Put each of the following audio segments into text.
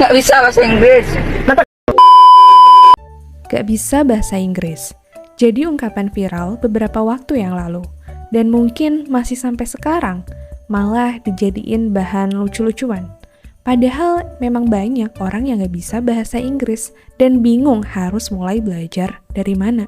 Nggak bisa bahasa Inggris. Gak bisa bahasa Inggris. Jadi ungkapan viral beberapa waktu yang lalu. Dan mungkin masih sampai sekarang, malah dijadiin bahan lucu-lucuan. Padahal memang banyak orang yang gak bisa bahasa Inggris dan bingung harus mulai belajar dari mana.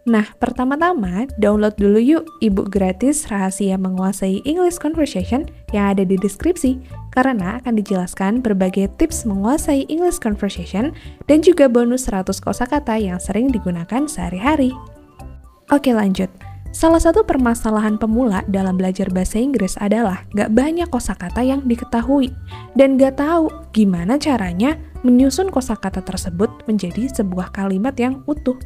Nah, pertama-tama download dulu yuk ebook gratis Rahasia Menguasai English Conversation yang ada di deskripsi, karena akan dijelaskan berbagai tips menguasai English Conversation dan juga bonus 100 kosakata yang sering digunakan sehari-hari. Oke, lanjut. Salah satu permasalahan pemula dalam belajar bahasa Inggris adalah gak banyak kosakata yang diketahui dan gak tahu gimana caranya menyusun kosakata tersebut menjadi sebuah kalimat yang utuh.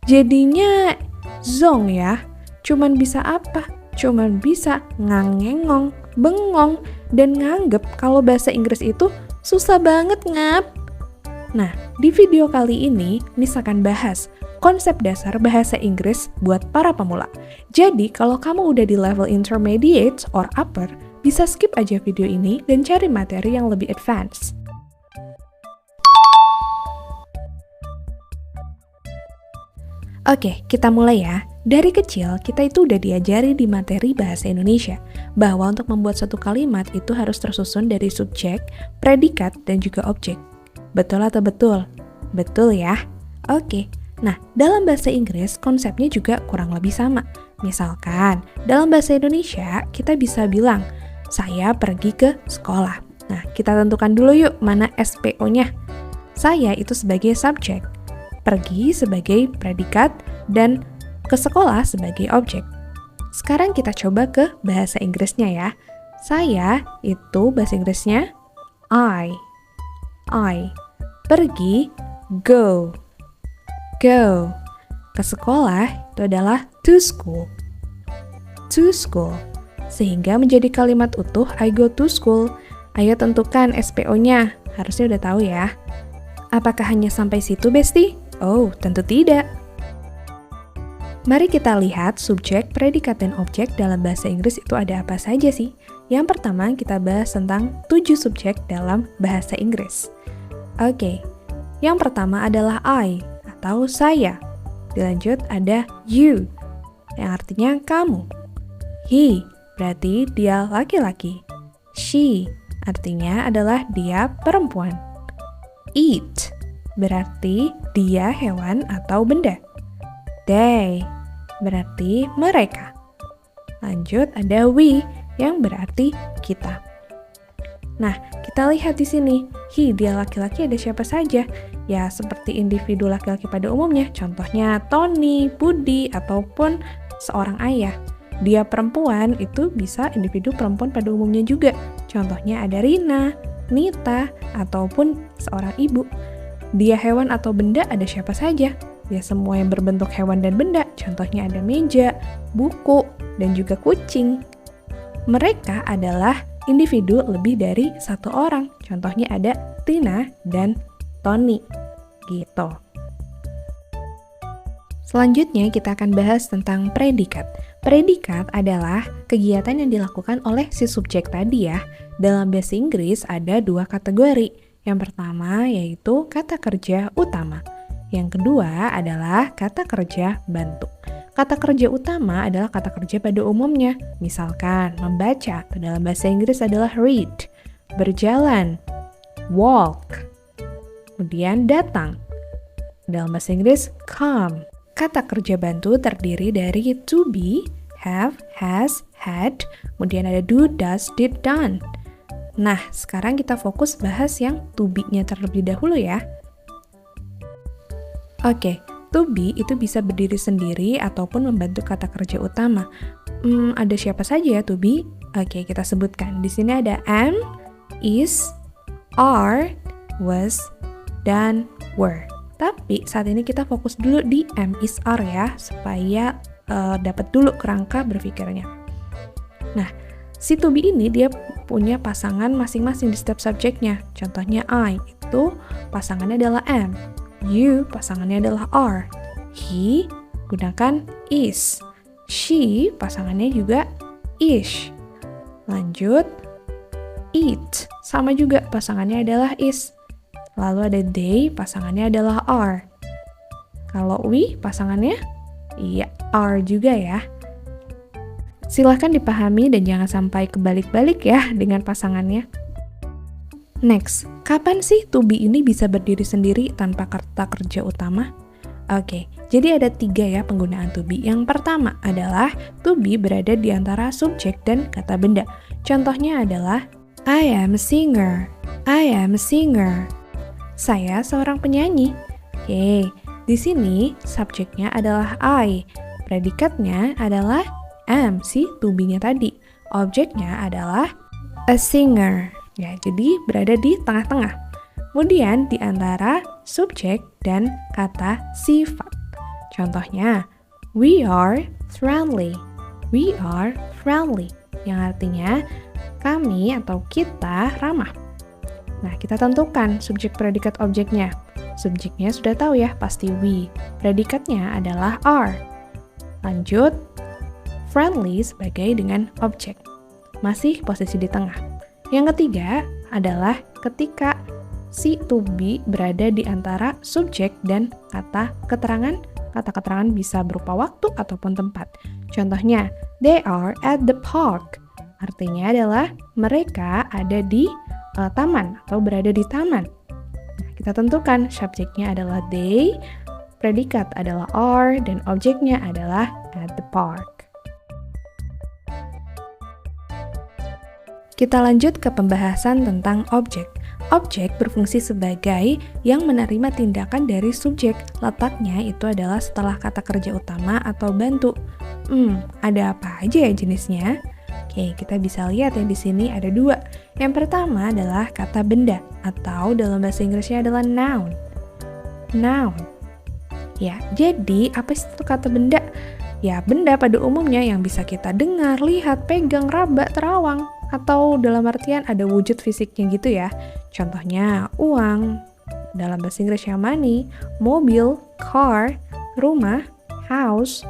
Jadinya zong ya, cuman bisa apa? Cuman bisa ngangengong, bengong, dan nganggep kalau bahasa Inggris itu susah banget ngap. Nah, di video kali ini Nis akan bahas konsep dasar bahasa Inggris buat para pemula. Jadi, kalau kamu udah di level intermediate or upper, bisa skip aja video ini dan cari materi yang lebih advance. Oke, kita mulai ya. Dari kecil, kita itu udah diajari di materi bahasa Indonesia bahwa untuk membuat suatu kalimat itu harus tersusun dari subjek, predikat, dan juga objek. Betul atau betul? Betul ya? Oke. Nah, dalam bahasa Inggris, konsepnya juga kurang lebih sama. Misalkan, dalam bahasa Indonesia, kita bisa bilang, saya pergi ke sekolah. Nah, kita tentukan dulu yuk mana SPO-nya. Saya itu sebagai subjek, pergi sebagai predikat, dan ke sekolah sebagai objek. Sekarang kita coba ke bahasa Inggrisnya ya. Saya itu bahasa Inggrisnya I. Pergi, go. Ke sekolah itu adalah to school. Sehingga menjadi kalimat utuh I go to school. Ayo tentukan SPO-nya. Harusnya udah tahu ya. Apakah hanya sampai situ, Besti? Oh, tentu tidak. Mari kita lihat subjek, predikat, dan objek dalam bahasa Inggris itu ada apa saja sih? Yang pertama, kita bahas tentang 7 subjek dalam bahasa Inggris. Oke, yang pertama adalah I, atau saya. Dilanjut ada you, yang artinya kamu. He, berarti dia laki-laki. She, artinya adalah dia perempuan. It, berarti dia hewan atau benda. They, berarti mereka. Lanjut ada we, yang berarti kita. Nah, kita lihat di sini. He, dia laki-laki, ada siapa saja? Ya, seperti individu laki-laki pada umumnya. Contohnya Tony, Budi, ataupun seorang ayah. Dia perempuan, itu bisa individu perempuan pada umumnya juga. Contohnya ada Rina, Nita, ataupun seorang ibu. Dia hewan atau benda, ada siapa saja? Ya, semua yang berbentuk hewan dan benda. Contohnya ada meja, buku, dan juga kucing. Mereka adalah individu lebih dari satu orang. Contohnya ada Tina dan Tony. Gitu. Selanjutnya kita akan bahas tentang predikat. Predikat adalah kegiatan yang dilakukan oleh si subjek tadi ya. Dalam bahasa Inggris ada 2 kategori. Yang pertama yaitu kata kerja utama. Yang kedua adalah kata kerja bantu. Kata kerja utama adalah kata kerja pada umumnya. Misalkan membaca, dalam bahasa Inggris adalah read. Berjalan, walk. Kemudian datang. Dalam bahasa Inggris, come. Kata kerja bantu terdiri dari to be, have, has, had. Kemudian ada do, does, did, done. Nah, sekarang kita fokus bahas yang to be-nya terlebih dahulu ya. Oke, to be itu bisa berdiri sendiri ataupun membantu kata kerja utama. Ada siapa saja ya to be? Oke, kita sebutkan. Di sini ada am, is, are, was, dan were. Tapi saat ini kita fokus dulu di am, is, are ya, supaya dapat dulu kerangka berpikirnya. Nah, si to be ini dia punya pasangan masing-masing di setiap subjeknya. Contohnya I, itu pasangannya adalah am. You, pasangannya adalah are. He, gunakan is. She, pasangannya juga ish. Lanjut, it, sama juga pasangannya adalah is. Lalu ada they, pasangannya adalah are. Kalau we, pasangannya? Iya, are juga ya. Silahkan dipahami dan jangan sampai kebalik-balik ya dengan pasangannya. Next, kapan sih to be ini bisa berdiri sendiri tanpa kata kerja utama? Oke, jadi ada 3 ya penggunaan to be. Yang pertama adalah to be berada di antara subjek dan kata benda. Contohnya adalah I am a singer. I am a singer. Saya seorang penyanyi. Oke, di sini subjeknya adalah I. Predikatnya adalah am, si to be-nya tadi. Objeknya adalah a singer. Ya, jadi berada di tengah-tengah. Kemudian di antara subjek dan kata sifat. Contohnya, we are friendly. We are friendly. Yang artinya kami atau kita ramah. Nah, kita tentukan subjek predikat objeknya. Subjeknya sudah tahu ya, pasti we. Predikatnya adalah are. Lanjut, friendly sebagai dengan objek. Masih posisi di tengah. Yang ketiga adalah ketika si to be berada di antara subjek dan kata keterangan. Kata keterangan bisa berupa waktu ataupun tempat. Contohnya, they are at the park. Artinya adalah mereka ada di taman atau berada di taman. Nah, kita tentukan subjeknya adalah they, predikat adalah are, dan objeknya adalah at the park. Kita lanjut ke pembahasan tentang objek. Objek berfungsi sebagai yang menerima tindakan dari subjek. Letaknya itu adalah setelah kata kerja utama atau bantu. Ada apa aja ya jenisnya? Oke, kita bisa lihat ya di sini ada 2. Yang pertama adalah kata benda atau dalam bahasa Inggrisnya adalah noun. Noun. Ya, jadi apa sih itu kata benda? Ya, benda pada umumnya yang bisa kita dengar, lihat, pegang, raba, terawang. Atau dalam artian ada wujud fisiknya gitu ya. Contohnya uang, dalam bahasa Inggrisnya money, mobil, car, rumah, house.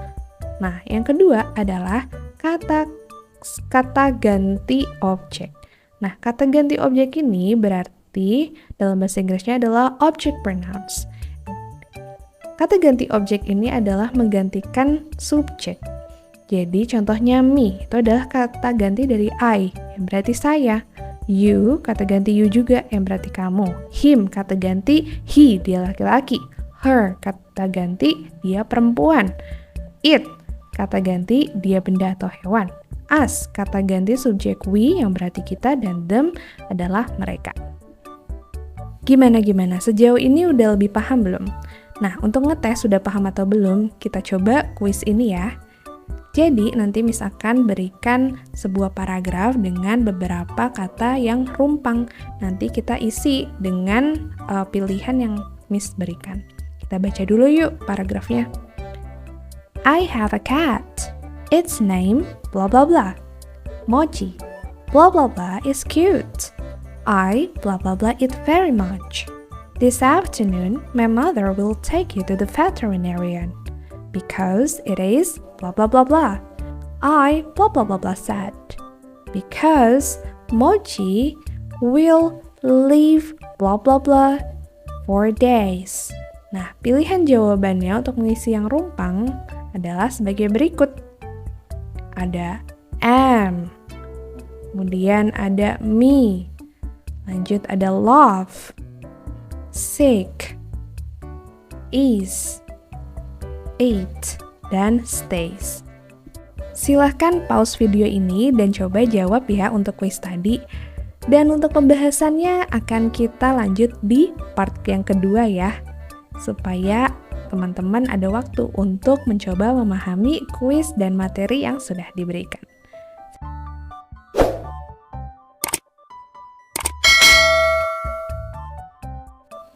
Nah, yang kedua adalah kata ganti objek. Nah, kata ganti objek ini berarti dalam bahasa Inggrisnya adalah object pronouns. Kata ganti objek ini adalah menggantikan subjek. Jadi contohnya me, itu adalah kata ganti dari I, yang berarti saya. You, kata ganti you juga, yang berarti kamu. Him, kata ganti he, dia laki-laki. Her, kata ganti dia perempuan. It, kata ganti dia benda atau hewan. Us, kata ganti subjek we, yang berarti kita, dan them adalah mereka. Gimana? Sejauh ini udah lebih paham belum? Nah, untuk ngetes sudah paham atau belum, kita coba kuis ini ya. Jadi, nanti Miss akan berikan sebuah paragraf dengan beberapa kata yang rumpang. Nanti kita isi dengan pilihan yang Miss berikan. Kita baca dulu yuk paragrafnya. I have a cat. Its name blah blah blah. Mochi. Blah blah blah is cute. I blah blah blah it very much. This afternoon, my mother will take you to the veterinarian. Because it is blah blah blah blah. I blah blah blah blah said. Because Mochi will leave blah blah blah for days. Nah, pilihan jawabannya untuk mengisi yang rumpang adalah sebagai berikut. Ada am. Kemudian ada me. Lanjut ada love. Sick. Is. Eat, dan stays. Silahkan pause video ini dan coba jawab ya untuk kuis tadi. Dan untuk pembahasannya akan kita lanjut di part yang kedua ya. Supaya teman-teman ada waktu untuk mencoba memahami kuis dan materi yang sudah diberikan.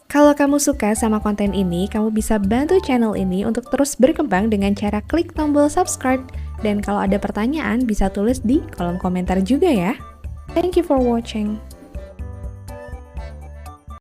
Kalau kamu suka sama konten ini, kamu bisa bantu channel ini untuk terus berkembang dengan cara klik tombol subscribe. Dan kalau ada pertanyaan, bisa tulis di kolom komentar juga ya. Thank you for watching.